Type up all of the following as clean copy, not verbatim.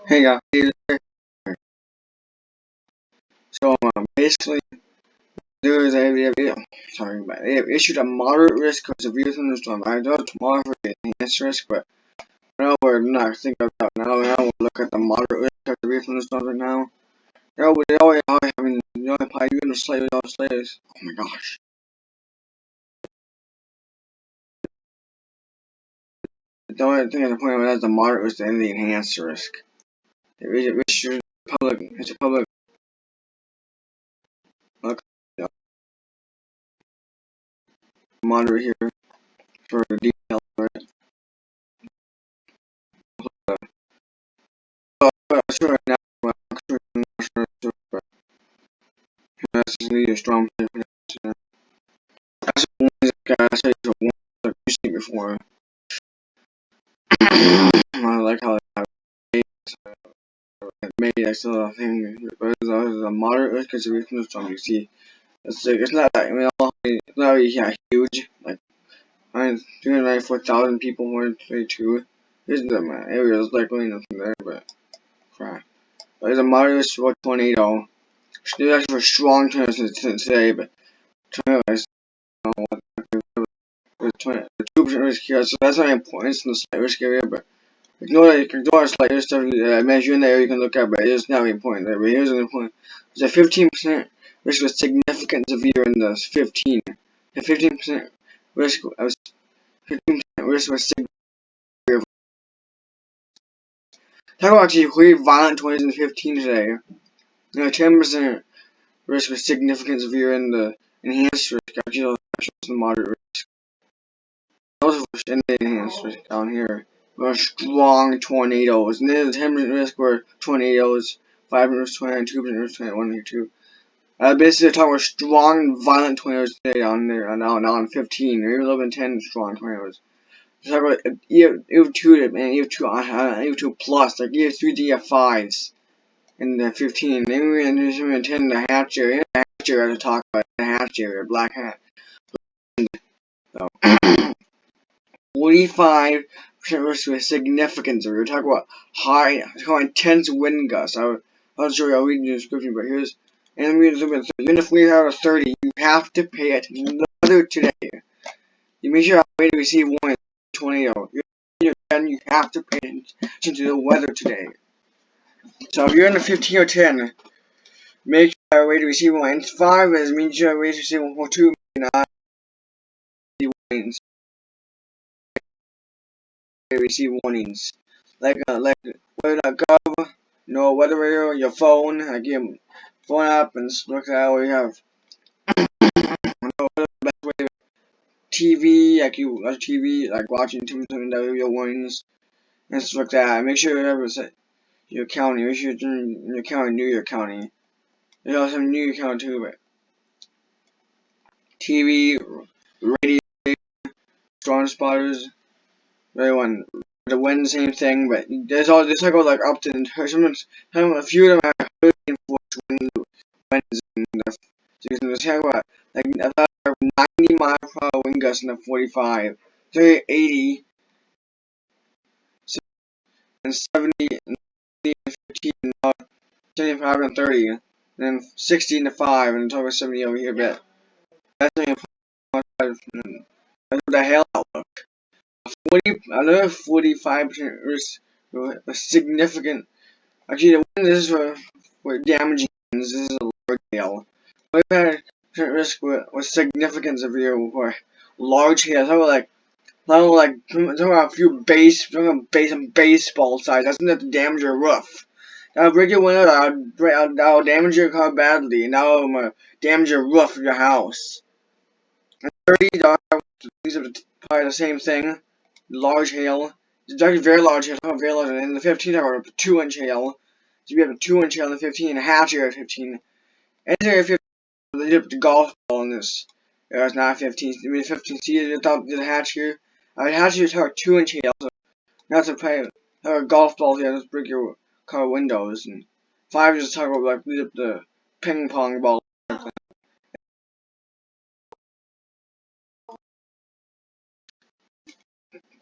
Hey guys, so basically, there is they have issued a moderate risk of severe thunderstorm. I thought tomorrow for the enhanced risk, but now we're not thinking about now we'll look at the moderate risk of severe thunderstorms right now. Now they always having the only apply you in the slayers. Oh my gosh. The only thing I can point out is the moderate risk and the enhanced risk. It issued it's a public look, moderate here for the details for it. Sure now that's a strong that's one guy I said one like you seen before. I like how it made that sort of thing, but it's a moderate risk of severe thunderstorm. You see, it's not that it's not really huge. Like 294,000 people more than 22. There's the areas likely nothing there, but crap. But it's a moderate risk for a tornado. There's actually for strong tornadoes today, but tornadoes. There's 2% risk here, so that's not important. It's in the slight risk area, but ignore slight risk stuff. Measure in there you can look at, but it is not really important. But here's an important. There's a 15% risk of significant severe in the 15. A 15% risk of 15% risk of significant. Talk about actually really violent tornadoes in 15 today. 10% risk of significant severe in the enhanced risk. Actually, the moderate risk. Those are in the enhanced risk down here. Strong tornadoes. And then the 10% risk were tornadoes, 5% risk 29, 2% risk 21 here too. Basically, talking about strong, violent tornadoes today on there, now on 15, or even 11, 10 strong tornadoes. Talk about EF2 and EF2 plus, like EF3 to EF5s in the 15. Then we're going to do some 10 in the hatch area. In the hatch area to talk about the hatch area, black hat. So, 45% risk of significance. We're talking about high, intense wind gusts. I'll show you. I'll read the description, but here's. And we're in the 3 out of 30. You have to pay attention to the weather today. You make sure I'm ready to receive one tornado. You have to pay attention to the weather today. So if you're in the 15 or 10, make sure I'm ready to receive one. And 5 is make sure I'm ready to receive 1 or 2. Warnings. Receive warnings. Like weather.gov, weather radio, your phone, like your phone app, and look at what you have. TV, like you watch TV, like watching TV warnings, and stuff like that. Make sure you have your county. Make sure you're in your county, New York County. There's also New York County too, but TV, radio, storm spotters, everyone. The wind, same thing, but there's like up to a few of them have hurricane force winds and stuff. So you can talk about like 90 mile per hour wind gusts in the 45, 80, and 70, and 15, 75 and 30, and then 60 and 5, and talk about 70 over here. But that's the hell outlook. Another 45% risk of significant. Actually, the wind is for damaging. This is a large hail. 45% risk with significant severe for large hail. Talking about a few baseball size. That's enough to damage your roof. That'll break your window. That'll damage your car badly, and that'll damage your roof of your house. And 30, these are probably the same thing. Large hail. It's actually very large hail. Very large. And in the 15, I got a 2-inch hail. So we have a 2-inch hail in the 15, and a half area 15. And area 15, they did the golf ball in this. It's not 15. I mean 15. See the hatch here. Hatch here is a 2-inch hail. So not to play a golf ball here. Just break your car windows. And 5 is just talk about like the ping pong ball.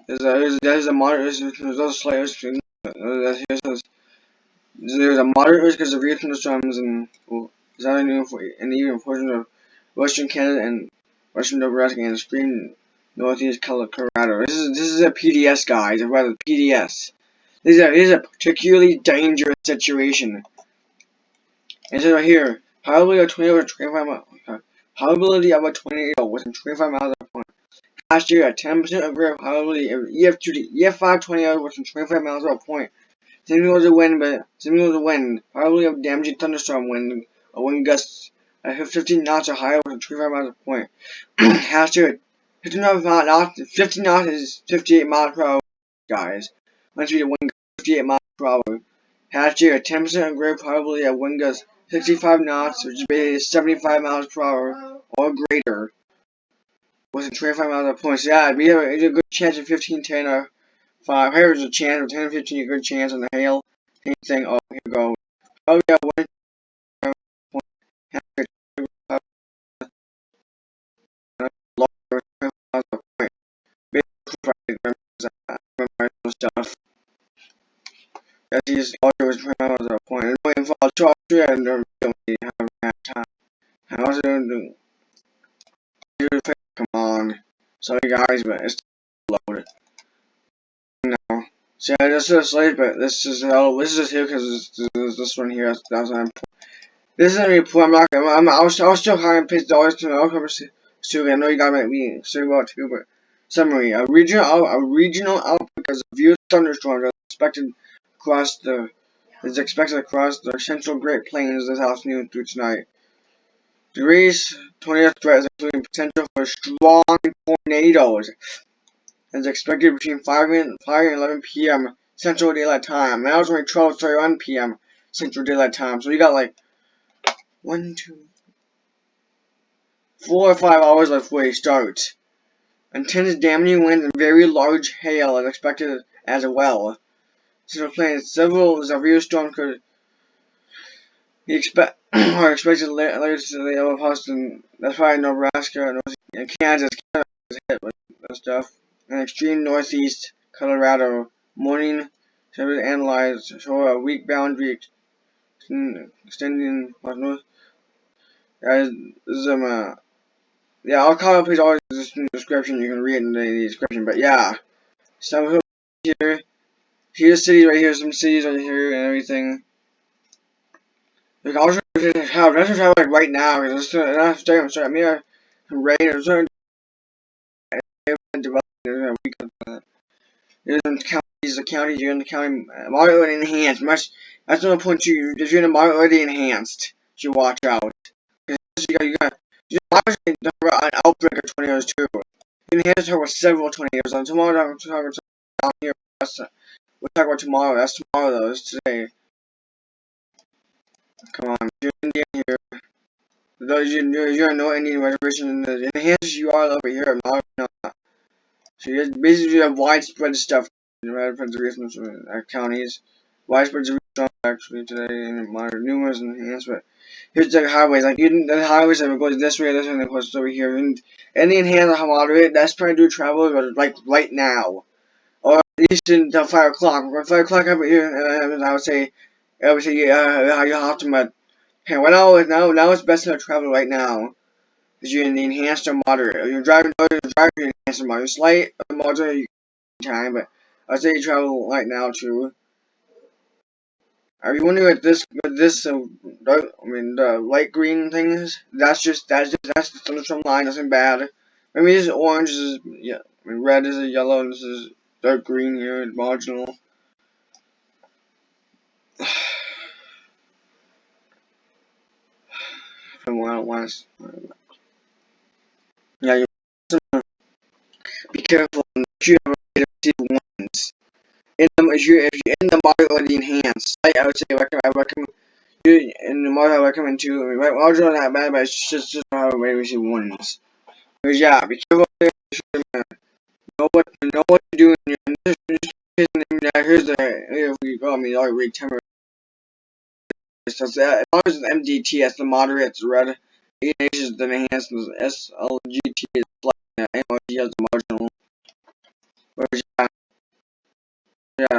There's a moderate risk. There's also slight risk. There's a moderate risk of severe thunderstorms and even portions of western Canada and western Nebraska and extreme northeast Colorado. This is a PDS, guys. A rather PDS. This is a particularly dangerous situation. It says right here, probability of a tornado within 25 miles. Probability of a tornado within 25 miles of point. Last year, a 10% of greater probability of EF5 tornado within 25 miles of a point. Same was the wind, probably of damaging thunderstorm wind, a wind gusts at 15 knots or higher within 25 miles of point. Last year, 50 knots is 58 miles per hour, guys. Once we the wind gust 58 miles per hour. Last year, 10% of greater probability of wind gusts 65 knots, which is basically 75 miles per hour or greater, within 25 miles of point. So yeah, we have a good chance of 15, 10, or 5. Here is a chance of 10 or 15, a good chance on the hail. Anything, oh, here we go. Oh, yeah, one point. Stuff. That is also 20 miles of point. And going for Austria and don't really have that time. And also, come on. Sorry, guys, but it's loaded. No. See, I just said late, but this is here because this one here. That's what I'm. This isn't a report. I'll still hire and paste dollars to the cover still. I know you got my meeting. Still about too, but summary: a regional outbreak of severe thunderstorms is expected across the central Great Plains this afternoon through tonight. Degrees tornado threats, including potential for strong tornadoes, is expected between 5 and 11 p.m. Central Daylight Time. Now it's only 12:31 p.m. Central Daylight Time. So you got like 4 or 5 hours left before it starts. Intense damaging winds and very large hail is expected as well. Several severe storms could be are expected later today over Boston. That's why Nebraska and Kansas is hit with that stuff. And extreme northeast Colorado. Morning service analyzed show a weak boundary extending north. Yeah, I'll call up his always in the description. You can read it in the description. But yeah, some here. Here's cities right here. Some cities right here and everything. Like also, that's just like right now. It's starting. I mean, rain. It's starting to develop. There's some counties. The counties you're in the county moderately enhanced. That's another point too. If you're in the moderately enhanced, you should watch out. Because you got an outbreak of tornadoes too. Enhanced her with several tornadoes. And tomorrow, we'll talk about down here. We'll talk about tomorrow. That's tomorrow though. It's today. Come on, you're Indian here. Those you're no Indian reservation in the enhanced you are over here. Not. So you basically have widespread stuff in the reservations counties. Widespread storm actually today in numerous enhanced. But here's the highways. Like the highways that goes this way, and it goes over here. And any enhanced moderate that's trying to do travel, but like right now, or at least until 5 o'clock. When 5 o'clock over here, I would say you have to. But hey, now it's best to travel right now. Because you're in the enhanced or moderate. If you're driving enhanced or moderate. Slight or moderate time, but I'd say you travel right now too. Are you wondering what this the light green thing is? That's the thunderstorm line. Nothing bad. I mean, this is orange. This is yeah. I mean, red. This is yellow. And this is dark green here. Marginal. From what I want. Yeah, you be careful. You have a receive ones. If you're in the moderate or the enhanced, I would say I recommend you in the moderate. I recommend too. I mean, moderate not bad, but it's just how to receive ones. Because yeah, be careful. Know what to do. Here's the if we go. I mean, all read temper. So as long as it's MDT, that's the moderate. It's red. EH is the enhanced. SLGT is black. MOG has the marginal. Whereas, yeah.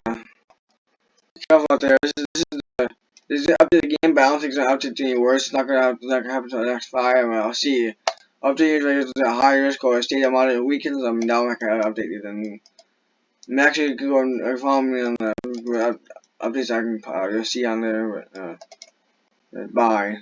Careful out there. This is the This is update again, but I don't think it's gonna update any worse. It's not gonna happen until the next 5. I'll see. Update is at high risk or state of moderate weakens. Now I'm not gonna update you. Then I'm actually go and follow me on the updates I can you'll see on there. Bye.